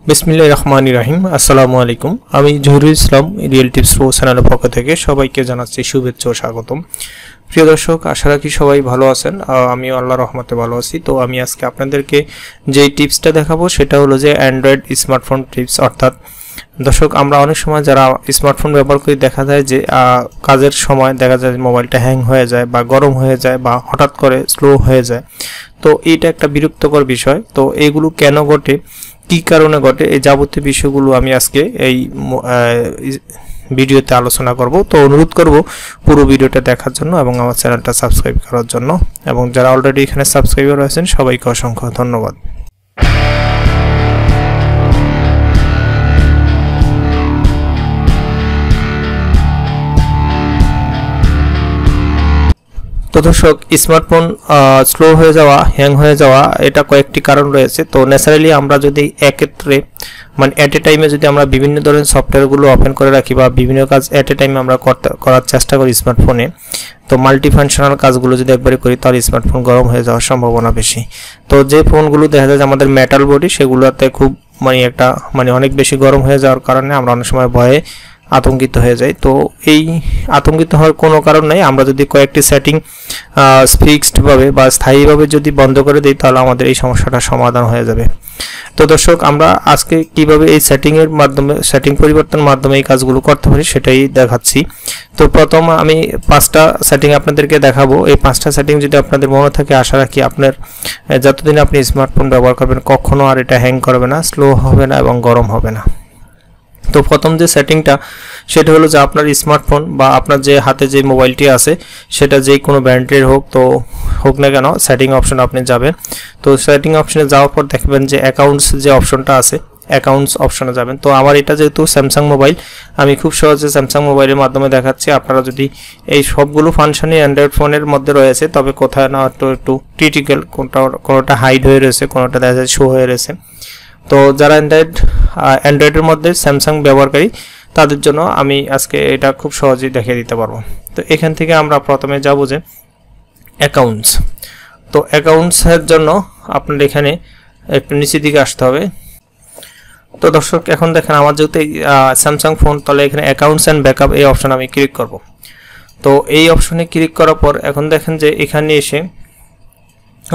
বিসমিল্লাহির রহমানির রহিম। আসসালামু আলাইকুম। আমি Zahurul Islam real tips pro চ্যানেলের পক্ষ থেকে সবাইকে জানাচ্ছি শুভেচ্ছা ও স্বাগতম। প্রিয় দর্শক, আশা রাখি সবাই ভালো আছেন। আমি আল্লাহর রহমতে ভালো আছি। তো আমি আজকে আপনাদেরকে যে টিপসটা দেখাবো সেটা হলো যে অ্যান্ড্রয়েড স্মার্টফোন টিপস। অর্থাৎ দর্শক, আমরা অনেক সময় যারা স্মার্টফোন ব্যবহার করি দেখা যায় যে কাজের সময় দেখা যায় মোবাইলটা হ্যাং হয়ে যায় বা গরম হয়ে যায় বা হঠাৎ করে স্লো হয়ে যায়। তো এইটা একটা বিরক্তকর বিষয়। তো এইগুলো কেন ঘটে, কী কারণে ঘটে, এই যাবতীয় বিষয়গুলো আমি আজকে এই ভিডিওতে আলোচনা করব। তো অনুরোধ করব পুরো ভিডিওটা দেখার জন্য এবং আমার চ্যানেলটা সাবস্ক্রাইব করার জন্য, এবং যারা অলরেডি এখানে সাবস্ক্রাইবার রয়েছেন সবাইকে অসংখ্য ধন্যবাদ। তো দর্শক, স্মার্টফোন স্লো হয়ে যাওয়া, হ্যাং হয়ে যাওয়া, এটা কয়েকটি কারণ রয়েছে। তো ন্যাচারালি আমরা যদি এক্ষেত্রে অ্যাট এ টাইমে যদি আমরা বিভিন্ন ধরনের সফটওয়্যারগুলো ওপেন করে রাখি বা বিভিন্ন কাজ অ্যাট এ টাইমে আমরা করার চেষ্টা করি স্মার্টফোনে, তো মাল্টিফাংশনাল কাজগুলো যদি একবারে করি তাহলে স্মার্টফোন গরম হয়ে যাওয়ার সম্ভাবনা বেশি। তো যে ফোনগুলো দেখা যায় যে আমাদের মেটাল বডি, সেগুলোতে খুব অনেক বেশি গরম হয়ে যাওয়ার কারণে আমরা অনেক সময় ভয়ে আতঙ্কিত হয়ে যায়। তো এই আতঙ্কিত হওয়ার কোনো কারণ নেই। আমরা যদি কয়েকটি সেটিং ফিক্সডভাবে বা স্থায়ীভাবে যদি বন্ধ করে দিই তাহলে আমাদের এই সমস্যাটা সমাধান হয়ে যাবে। তো দর্শক, আমরা আজকে কিভাবে এই সেটিং পরিবর্তনের মাধ্যমে এই কাজগুলো করতে পারি সেটাই দেখাচ্ছি। তো প্রথম আমি 5টা সেটিং আপনাদেরকে দেখাবো। এই 5টা সেটিং যদি আপনাদের মনে থাকে, আশা রাখি আপনার যতদিন আপনি স্মার্টফোন ব্যবহার করবেন কখনো আর এটা হ্যাং করবে না, স্লো হবে না এবং গরম হবে না। তো প্রথম যে সেটিংটা সেটা হলো যে আপনার স্মার্টফোন বা আপনার যে হাতে যে মোবাইলটি আছে সেটা যে কোনো ব্র্যান্ডের হোক না কেন, সেটিং অপশন আপনি যাবেন। তো সেটিং অপশনে যাওয়ার পর দেখবেন যে অ্যাকাউন্টস যে অপশনটা আছে, অ্যাকাউন্টস অপশনে যাবেন। তো আমার এটা যেহেতু স্যামসাং মোবাইল, আমি খুব সহজে স্যামসাং মোবাইলের মাধ্যমে দেখাচ্ছি। আপনারা যদি এই সবগুলো ফাংশনই অ্যান্ড্রয়েড ফোনের মধ্যে রয়েছে, তবে কোথায় না একটু ক্রিটিক্যাল, কোনোটা হাইড হয়ে রয়েছে, কোনোটা দেখা যায় শো হয়ে রয়েছে। তো যারা অ্যান্ড্রয়েডের মধ্যে স্যামসাং ব্যবহারকারী তাদের জন্য আমি আজকে এটা খুব সহজেই দেখিয়ে দিতে পারবো। তো এখান থেকে আমরা প্রথমে যাব যে অ্যাকাউন্টস। তো অ্যাকাউন্টসের জন্য আপনার এখানে একটু নিচের দিকে আসতে হবে। তো দর্শক, এখন দেখেন আমার যেহেতু স্যামসাং ফোন, তাহলে এখানে অ্যাকাউন্টস অ্যান্ড ব্যাকআপ এই অপশন আমি ক্লিক করব। তো এই অপশনে ক্লিক করার পর এখন দেখেন যে এখানে এসে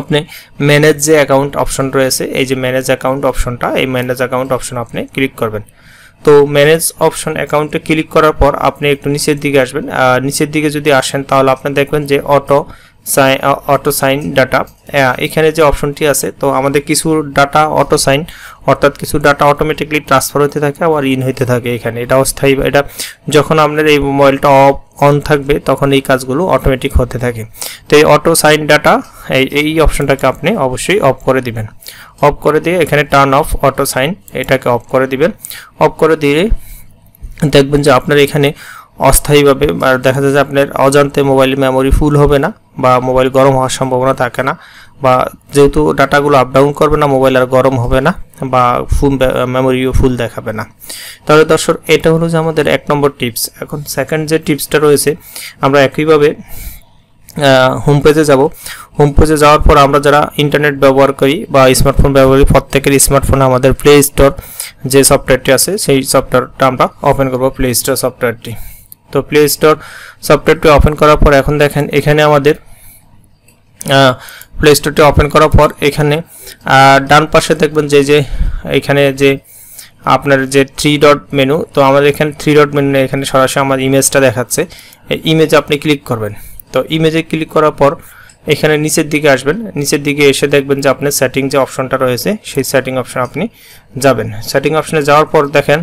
আপনি ম্যানেজ যে অ্যাকাউন্ট অপশন রয়েছে, এই যে ম্যানেজ অ্যাকাউন্ট অপশনটা, এই ম্যানেজ অ্যাকাউন্ট অপশন আপনি ক্লিক করবেন। তো ম্যানেজ অপশন অ্যাকাউন্টে ক্লিক করার পর আপনি একটু নিচের দিকে আসবেন। নিচের দিকে যদি আসেন তাহলে আপনি দেখবেন যে অটো সাইন ডাটা, এখানে যে অপশনটি আছে। তো আমাদের কিছু ডাটা অটো সাইন, অর্থাৎ কিছু ডাটা অটোমেটিকলি ট্রান্সফার হতে থাকে আবার ইন হইতে থাকে। এখানে এটা অস্থায়ী, এটা যখন আপনার এই মোবাইলটা অন থাকবে তখন এই কাজগুলো অটোমেটিক হতে থাকে। তো এই অটো সাইন ডাটা, এই অপশনটাকে আপনি অবশ্যই অফ করে দিবেন। অফ করে দিয়ে এখানে টার্ন অফ অটো সাইন, এটাকে অফ করে দিবেন। অফ করে দিয়ে দেখবেন যে আপনার এখানে অস্থায়ীভাবে দেখা যায় যে আপনার অজান্তে মোবাইলের মেমোরি ফুল হবে না বা মোবাইল গরম হওয়ার সম্ভাবনা থাকে না, বা যেহেতু ডাটাগুলো আপ ডাউন করবে না মোবাইল আর গরম হবে না বা মেমোরিও ফুল দেখাবে না। তাহলে দর্শক, এটা হলো যে আমাদের 1 নম্বর টিপস। এখন সেকেন্ড যে টিপসটা রয়েছে, আমরা একইভাবে হোম পেজে যাব। হোম পেজে যাওয়ার পর আমরা যারা ইন্টারনেট ব্যবহার করি বা স্মার্টফোন ব্যবহার করি, প্রত্যেকের স্মার্টফোনে আমাদের প্লে স্টোর যে সফটওয়্যারটি আছে সেই সফটওয়্যারটা আমরা ওপেন করব, প্লে স্টোর সফটওয়্যারটি। তো প্লে স্টোর সফটওয়্যারটি ওপেন করার পর এখন দেখেন এখানে আমাদের প্লে স্টোরটি ওপেন করার পর এখানে ডান পাশে দেখবেন যে এখানে যে আপনার যে 3 ডট মেনু, তো আমাদের এখানে 3 ডট মেনু এখানে সরাসরি আমার ইমেজটা দেখাচ্ছে। এই ইমেজে আপনি ক্লিক করবেন। তো ইমেজে ক্লিক করার পর এখানে নিচের দিকে আসবেন। নিচের দিকে এসে দেখবেন যে আপনার সেটিং যে অপশনটা রয়েছে সেই সেটিং অপশন আপনি যাবেন। সেটিং অপশনে যাওয়ার পর দেখেন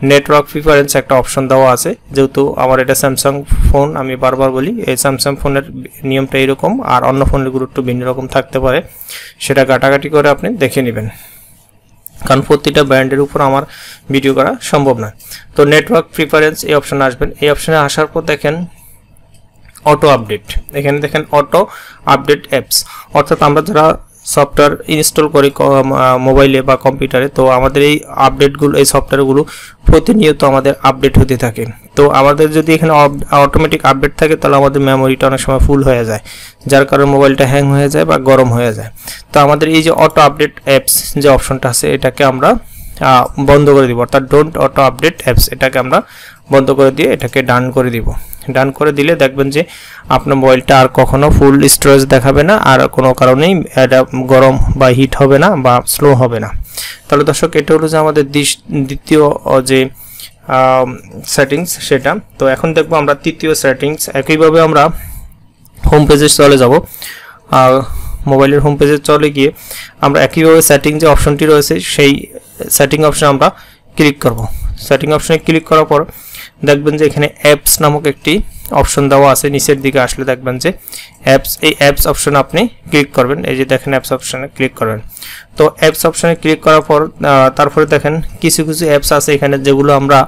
নেটওয়ার্ক প্রিফারেন্স একটা অপশন দেওয়া আছে। যেহেতু আমার এটা স্যামসাং ফোন, আমি বারবার বলি এই স্যামসাং ফোনের নিয়মটা এরকম, আর অন্য ফোনগুলো একটু ভিন্ন রকম থাকতে পারে, সেটা ঘাটাঘাটি করে আপনি দেখে নেবেন, কারণ প্রতিটা ব্র্যান্ডের উপর আমার ভিডিও করা সম্ভব নয়। তো নেটওয়ার্ক প্রিফারেন্স এই অপশনে আসবেন। এই অপশনে আসার পর দেখেন অটো আপডেট, এখানে দেখেন অটো আপডেট অ্যাপস, অর্থাৎ আমরা যারা সফটওয়্যার ইনস্টল করি মোবাইলে বা কম্পিউটারে, তো আমাদের এই আপডেটগুলো, এই সফটওয়্যারগুলো প্রতিনিয়ত আমাদের আপডেট হতে থাকে। তো আমাদের যদি এখানে অটোমেটিক আপডেট থাকে তাহলে আমাদের মেমোরিটা অনেক সময় ফুল হয়ে যায়, যার কারণে মোবাইলটা হ্যাং হয়ে যায় বা গরম হয়ে যায়। তো আমাদের এই যে অটো আপডেট অ্যাপস যে অপশনটা আছে এটাকে আমরা বন্ধ করে দিব, অর্থাৎ ডোন্ট অটো আপডেট অ্যাপস এটাকে আমরা বন্ধ করে দিয়ে এটাকে ডান করে দিব। ডান করে দিলে দেখবেন যে আপনার মোবাইলটা আর কখনো ফুল স্টোরেজ দেখাবে না, আর কোনো কারণেই এটা গরম বা হিট হবে না বা স্লো হবে না। তাহলে দর্শক এটা হলো যে আমাদের দ্বিতীয় যে সেটিংস সেটা। তো এখন দেখবো আমরা তৃতীয় সেটিংস। একইভাবে আমরা হোম পেজে চলে যাব, মোবাইলের হোম পেজে চলে গিয়ে আমরা একইভাবে সেটিং যে অপশনটি রয়েছে সেই সেটিং অপশনে আমরা ক্লিক করব। সেটিং অপশনে ক্লিক করার পর দেখবেন যে এখানে অ্যাপস নামক একটি অপশন দেওয়া আছে। নিচের দিকে আসলে দেখবেন যে অ্যাপস, এই অ্যাপস অপশনে আপনি ক্লিক করবেন। এই যে দেখেন অ্যাপস অপশনে ক্লিক করবেন। তো অ্যাপস অপশনে ক্লিক করার পর তারপরে দেখেন কিছু কিছু অ্যাপস আছে এখানে যেগুলো আমরা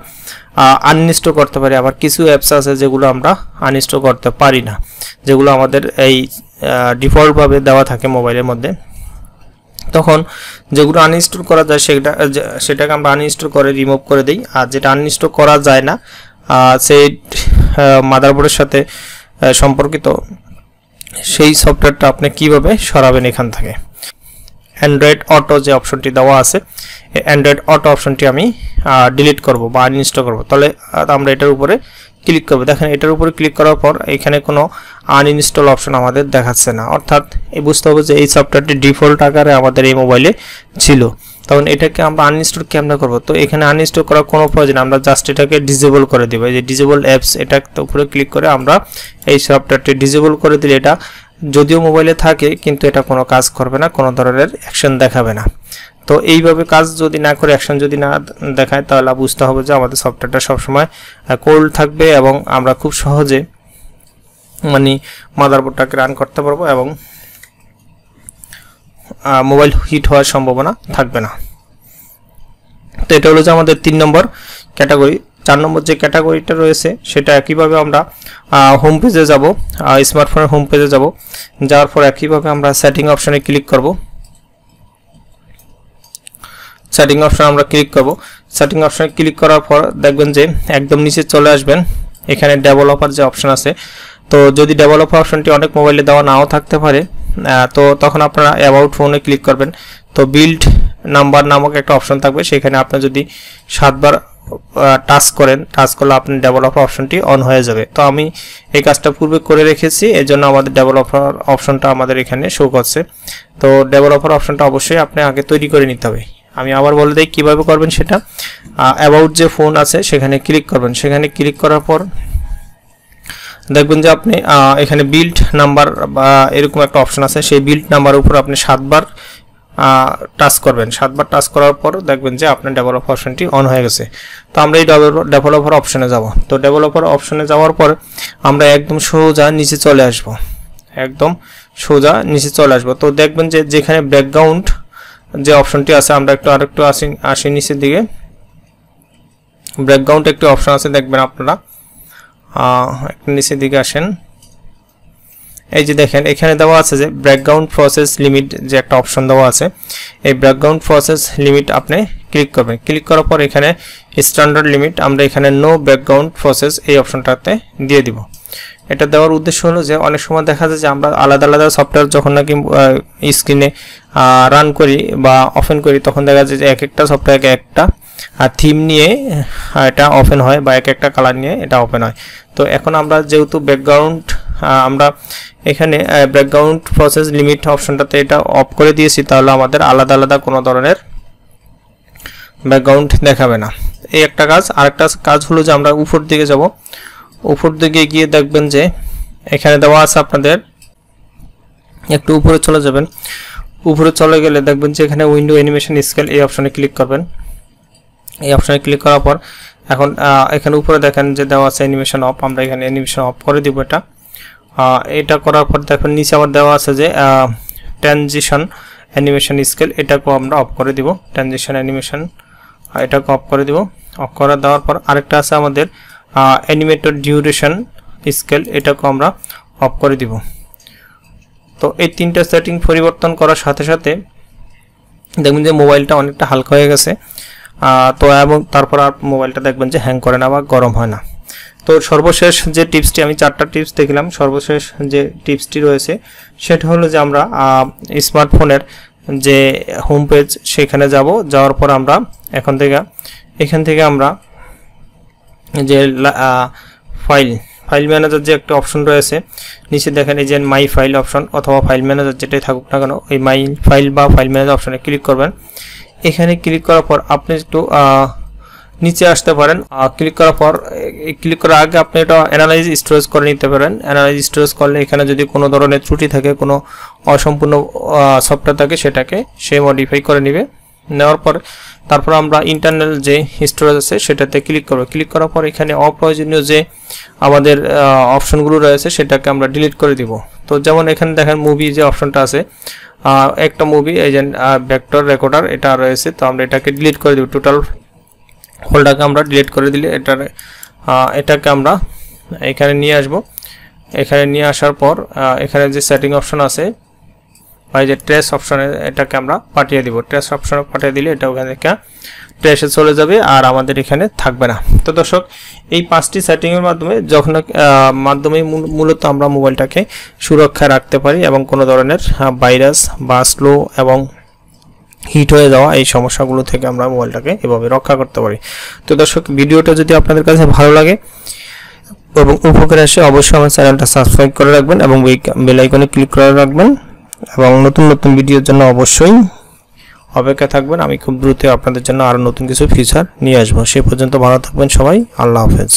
আনইনস্টল করতে পারি, আবার কিছু অ্যাপস আছে যেগুলো আমরা আনইনস্টল করতে পারি না, যেগুলো আমাদের এই ডিফল্টভাবে দেওয়া থাকে মোবাইলের মধ্যে। তখন যেগুলো আনইনস্টল করা যায় সেটাকে আমরা আনইনস্টল করে রিমুভ করে দিই। আর যেটা আনইনস্টল করা যায় না সেই মাদারবোর্ডের সাথে সম্পর্কিত সেই সফটওয়্যারটা আপনি কিভাবে সরাবেন এখান থেকে। অ্যান্ড্রয়েড অটো যে অপশনটি দেওয়া আছে, এই অ্যান্ড্রয়েড অটো অপশনটি আমি ডিলিট করব বা আনইনস্টল করব। তাহলে আমরা এটার উপরে ক্লিক করব। দেখেন এটার উপরে ক্লিক করার পর এখানে কোনো আনইনস্টল অপশন আমাদের দেখাচ্ছে না, অর্থাৎ বুঝতে হবে যে এই সফটওয়্যারটি ডিফল্ট আকারে আমাদের এই মোবাইলে ছিল। তখন এটাকে আমরা আনইনস্টল কেমন করব? তো এখানে আনইনস্টল করার কোনো প্রয়োজন, আমরা জাস্ট এটাকে ডিসেবল করে দেব। এই যে ডিসেবল অ্যাপস এটার উপরে ক্লিক করে আমরা এই সফটওয়্যারটি ডিসেবল করে দিলে এটা যদিও মোবাইলে থাকে কিন্তু এটা কোনো কাজ করবে না, কোনো ধরনের অ্যাকশন দেখাবে না। তো এইভাবে কাজ যদি না করে, অ্যাকশন যদি না দেখায়, তাহলে বুঝতে হবে যে আমাদের সফটওয়্যারটা সবসময় কোল্ড থাকবে এবং আমরা খুব সহজে মানে মাদারবোর্ডটাকে রান করতে পারবো এবং মোবাইল হিট হওয়ার সম্ভাবনা থাকবে না। তো এটা হলো যে আমাদের 3 নম্বর ক্যাটাগরি। 4 নম্বর যে ক্যাটাগরিটা রয়েছে সেটা একইভাবে আমরা হোম পেজে যাব, স্মার্টফোনের হোম পেজে যাব। যাওয়ার পর একইভাবে আমরা সেটিং অপশনে ক্লিক করব। সেটিং অপশন আমরা ক্লিক করব। সেটিং অপশনে ক্লিক করার পর দেখবেন যে একদম নিচে চলে আসবেন, এখানে ডেভেলপার যে অপশন আছে। তো যদি ডেভেলপার অপশনটি অনেক মোবাইলে দেওয়া নাও থাকতে পারে, তো তখন আপনারা অ্যাবাউট ফোনে ক্লিক করবেন। তো বিল্ড নাম্বার নামক একটা অপশন থাকবে, সেখানে আপনি যদি 7 বার টাচ করেন, টাচ করলে আপনার ডেভেলপার অপশনটি অন হয়ে যাবে। তো আমি এই কাজটা পূর্বে করে রেখেছি, এজন্য আমাদের ডেভেলপার অপশনটা আমাদের এখানে শো করছে। তো ডেভেলপার অপশনটা অবশ্যই আপনি আগে তৈরি করে নিতে হবে। আমি আবার বলে দিই কিভাবে করবেন সেটা। অ্যাবাউট যে ফোন আছে সেখানে ক্লিক করবেন। সেখানে ক্লিক করার পর দেখবেন যে আপনি এখানে বিল্ড নাম্বার বা এরকম একটা অপশন আছে, সেই বিল্ড নাম্বারের উপর আপনি 7 বার টাচ করবেন। 7 বার টাচ করার পর দেখবেন যে আপনার ডেভেলপার অপশনটি অন হয়ে গেছে। তো আমরা এই ডেভেলপার অপশনে যাব। তো ডেভেলপার অপশনে যাওয়ার পর আমরা একদম সোজা নিচে চলে আসব, একদম সোজা নিচে চলে আসব। তো দেখবেন যে যেখানে ব্যাকগ্রাউন্ড যে অপশনটি আছে, আমরা আরেকটু আসি নিচের দিকে। ব্যাকগ্রাউন্ড একটি অপশন আছে, দেখবেন আপনারা একটু নিচের দিকে আসেন। এই যে দেখেন এখানে দেওয়া আছে যে ব্যাকগ্রাউন্ড প্রসেস লিমিট যে একটা অপশন দেওয়া আছে, এই ব্যাকগ্রাউন্ড প্রসেস লিমিট আপনি ক্লিক করবেন। ক্লিক করার পর এখানে স্ট্যান্ডার্ড লিমিট আমরা এখানে নো ব্যাকগ্রাউন্ড প্রসেস এই অপশনটাতে দিয়ে দিব। এটা দেওয়ার উদ্দেশ্য হলো যে অনেক সময় দেখা যায় যে আমরা আলাদা আলাদা সফটওয়্যার যখন নাকি স্ক্রিনে রান করি বা ওপেন করি, তখন দেখা যায় যে এক একটা সফটওয়্যার একটা থিম নিয়ে এটা ওপেন হয় বা এক একটা কালার নিয়ে এটা ওপেন হয়। তো এখন আমরা যেহেতু ব্যাকগ্রাউন্ড আমরা এখানে ব্যাকগ্রাউন্ড প্রসেস লিমিট অপশনটাতে এটা অফ করে দিয়েছি, তাহলে আমাদের আলাদা আলাদা কোনো ধরনের ব্যাকগ্রাউন্ড দেখাবে না। এই একটা কাজ। আরেকটা কাজ হলো যে আমরা উপর দিকে যাব। উপর দিকে গিয়ে দেখবেন যে এখানে দেওয়া আছে, আপনাদের একটু উপরে চলে যাবেন। উপরে চলে গেলে দেখবেন যে এখানে উইন্ডো অ্যানিমেশন স্কেল এই অপশনে ক্লিক করবেন। এই অপশনে ক্লিক করার পর এখন এখানে উপরে দেখেন যে দেওয়া আছে অ্যানিমেশন অফ, আমরা এখানে অ্যানিমেশন অফ করে দিব। এটা করার পর দেখেন নিচে আবার দেওয়া আছে যে ট্রানজিশন অ্যানিমেশন স্কেল, এটাকেও আমরা অফ করে দিব। ট্রানজিশন অ্যানিমেশন এটাকে অফ করে দিব। অফ করে দেওয়ার পর আরেকটা আছে আমাদের অ্যানিমেটেড ডিউরেশন স্কেল, এটাকেও আমরা অফ করে দিব। তো এই 3টা সেটিং পরিবর্তন করার সাথে সাথে দেখবেন যে মোবাইলটা অনেকটা হালকা হয়ে গেছে। তো এবং তারপর আর মোবাইলটা দেখবেন যে হ্যাং করে না বা গরম হয় না। তো সর্বশেষ যে টিপসটি, আমি 4টা টিপস দেখলাম, সর্বশেষ যে টিপসটি রয়েছে সেটা হলো যে আমরা স্মার্টফোনের যে হোম পেজ সেখানে যাব, যাওয়ার পর আমরা এখান থেকে আমরা যে ফাইল ম্যানেজার যে একটা অপশন রয়েছে নিচে দেখেন এই যে মাই ফাইল অপশন অথবা ফাইল ম্যানেজার যেটাই থাকুক না কেন, এই মাই ফাইল বা ফাইল ম্যানেজার অপশনে ক্লিক করবেন। এখানে ক্লিক করার পর আপনি একটু নিচে আসতে পারেন। ক্লিক করার আগে আপনি এটা অ্যানালাইজ স্টোরেজ করে নিতে পারেন। অ্যানালাইজ স্টোরেজ করলে এখানে যদি কোনো ধরনের ত্রুটি থাকে, কোনো অসম্পূর্ণ সফটওয়্যার থাকে, সেটাকে সে মডিফাই করে নেবে। নেওয়ার পর তারপর আমরা ইন্টারনাল যে স্টোরেজ আছে সেটাতে ক্লিক করব। ক্লিক করার পর এখানে অপ্রয়োজনীয় যে আমাদের অপশনগুলো রয়েছে সেটাকে আমরা ডিলিট করে দিব। তো যেমন এখানে দেখেন মুভি যে অপশনটা আছে, একটা মুভি এই যে ভেক্টর রেকর্ডার এটা রয়েছে, তো আমরা এটাকে ডিলিট করে দেব। টোটাল হোল্ডারকে আমরা ডিলিট করে দিলে এটাকে আমরা এখানে নিয়ে আসব। এখানে নিয়ে আসার পর এখানে যে সেটিং অপশন আছে বা যে ট্রেস অপশনে এটাকে আমরা পাঠিয়ে দিব। ট্রেস অপশনে পাঠিয়ে দিলে এটা ওখানে থেকে ট্রেসে চলে যাবে আর আমাদের এখানে থাকবে না। তো দর্শক, এই 5টি সেটিংয়ের মাধ্যমে মূলত আমরা মোবাইলটাকে সুরক্ষা রাখতে পারি এবং কোনো ধরনের ভাইরাস বা স্লো এবং হিট হয়ে যাওয়া এই সমস্যাগুলো থেকে আমরা মোবাইলটাকে এভাবে রক্ষা করতে পারি। তো দর্শক, ভিডিওটা যদি আপনাদের কাছে ভালো লাগে এবং উপকারে আসে অবশ্যই আমার চ্যানেলটা সাবস্ক্রাইব করে রাখবেন এবং বেল আইকনে ক্লিক করে রাখবেন এবং নতুন ভিডিওর জন্য অবশ্যই অপেক্ষা থাকবেন। আমি খুব দ্রুত আপনাদের জন্য আরও নতুন কিছু ফিচার নিয়ে আসবো। সে পর্যন্ত ভালো থাকবেন সবাই। আল্লাহ হাফেজ।